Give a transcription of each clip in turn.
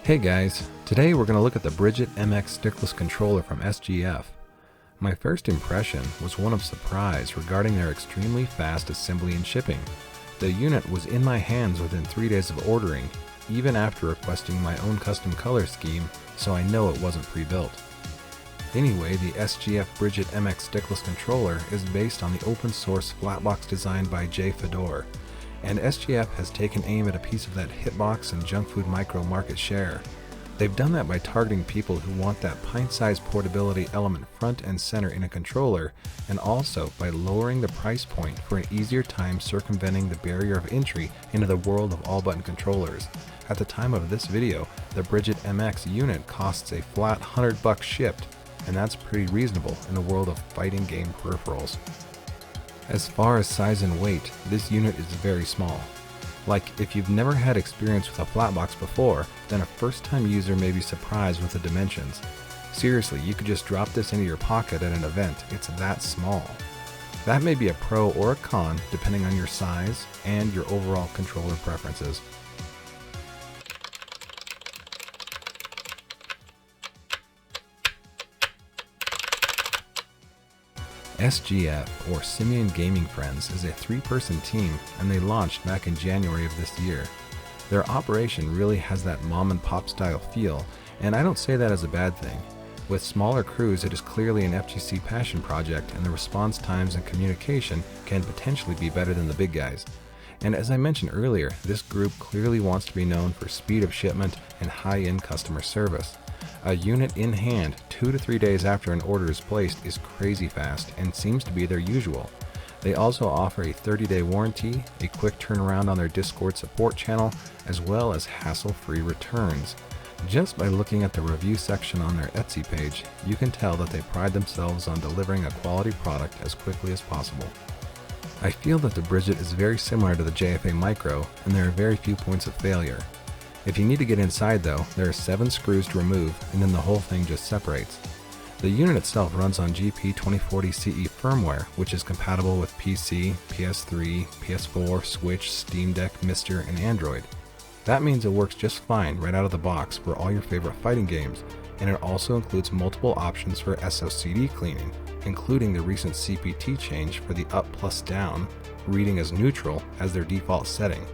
Hey guys, today we're going to look at the Bridget MX stickless controller from SGF. My first impression was one of surprise regarding their extremely fast assembly and shipping. The unit was in my hands within 3 days of ordering, even after requesting my own custom color scheme, so I know it wasn't pre-built. Anyway, the SGF Bridget MX stickless controller is based on the open source flatbox designed by Jay Fedor, and SGF has taken aim at a piece of that hitbox and junk food micro market share. They've done that by targeting people who want that pint-sized portability element front and center in a controller, and also by lowering the price point for an easier time circumventing the barrier of entry into the world of all-button controllers. At the time of this video, the Bridget MX unit costs a flat $100 shipped, and that's pretty reasonable in the world of fighting game peripherals. As far as size and weight, this unit is very small. Like, if you've never had experience with a flatbox before, then a first-time user may be surprised with the dimensions. Seriously, you could just drop this into your pocket at an event, it's that small. That may be a pro or a con depending on your size and your overall controller preferences. SGF, or Simian Gaming Friends, is a 3-person team, and they launched back in January of this year. Their operation really has that mom and pop style feel, and I don't say that as a bad thing. With smaller crews, it is clearly an FGC passion project, and the response times and communication can potentially be better than the big guys. And as I mentioned earlier, this group clearly wants to be known for speed of shipment and high-end customer service. A unit in hand 2 to 3 days after an order is placed is crazy fast and seems to be their usual. They also offer a 30-day warranty, a quick turnaround on their Discord support channel, as well as hassle-free returns. Just by looking at the review section on their Etsy page, you can tell that they pride themselves on delivering a quality product as quickly as possible. I feel that the Bridget is very similar to the JFA Micro, and there are very few points of failure. If you need to get inside though, there are 7 screws to remove, and then the whole thing just separates. The unit itself runs on GP 2040 CE firmware, which is compatible with PC, PS3, PS4, Switch, Steam Deck, Mister, and Android. That means it works just fine right out of the box for all your favorite fighting games, and it also includes multiple options for SOCD cleaning, including the recent CPT change for the up plus down, reading as neutral as their default setting.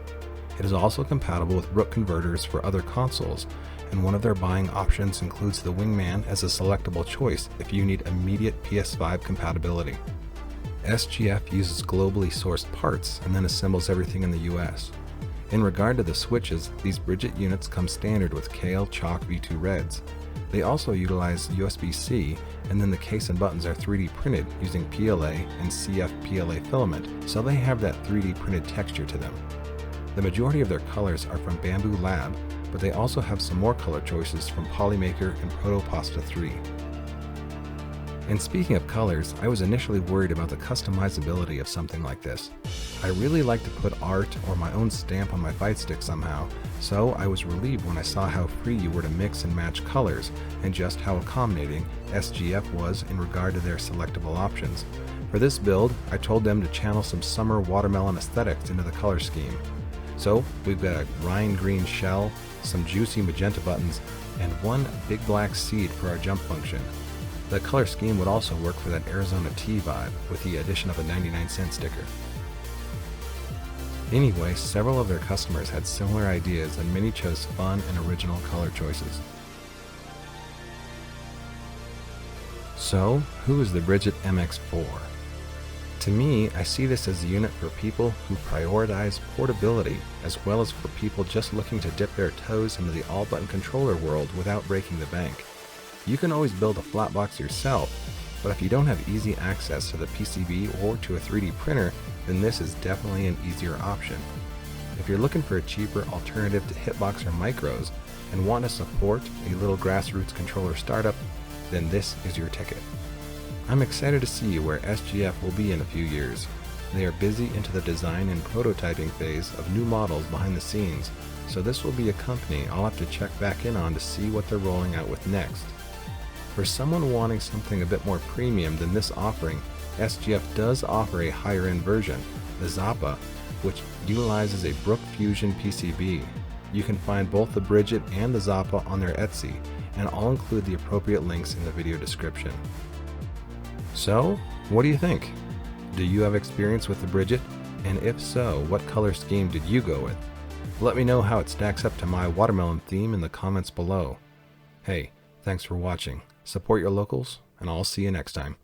It is also compatible with root converters for other consoles, and one of their buying options includes the Wingman as a selectable choice if you need immediate PS5 compatibility. SGF uses globally sourced parts and then assembles everything in the US. In regard to the switches, these Bridget units come standard with Kale Chalk V2 Reds. They also utilize USB-C, and then the case and buttons are 3D printed using PLA and CF PLA filament, so they have that 3D printed texture to them. The majority of their colors are from Bamboo Lab, but they also have some more color choices from Polymaker and Protopasta 3. And speaking of colors, I was initially worried about the customizability of something like this. I really like to put art or my own stamp on my fight stick somehow, so I was relieved when I saw how free you were to mix and match colors, and just how accommodating SGF was in regard to their selectable options. For this build, I told them to channel some summer watermelon aesthetics into the color scheme. So we've got a Rhine green shell, some juicy magenta buttons, and one big black seed for our jump function. The color scheme would also work for that Arizona tea vibe with the addition of a 99-cent sticker. Anyway, several of their customers had similar ideas and many chose fun and original color choices. So, who is the Bridget MX for? To me, I see this as a unit for people who prioritize portability, as well as for people just looking to dip their toes into the all-button controller world without breaking the bank. You can always build a flatbox yourself, but if you don't have easy access to the PCB or to a 3D printer, then this is definitely an easier option. If you're looking for a cheaper alternative to hitbox or micros, and want to support a little grassroots controller startup, then this is your ticket. I'm excited to see where SGF will be in a few years. They are busy into the design and prototyping phase of new models behind the scenes, so this will be a company I'll have to check back in on to see what they're rolling out with next. For someone wanting something a bit more premium than this offering, SGF does offer a higher end version, the Zappa, which utilizes a Brook Fusion PCB. You can find both the Bridget and the Zappa on their Etsy, and I'll include the appropriate links in the video description. So, what do you think? Do you have experience with the Bridget? And if so, what color scheme did you go with? Let me know how it stacks up to my watermelon theme in the comments below. Hey, thanks for watching. Support your locals, and I'll see you next time.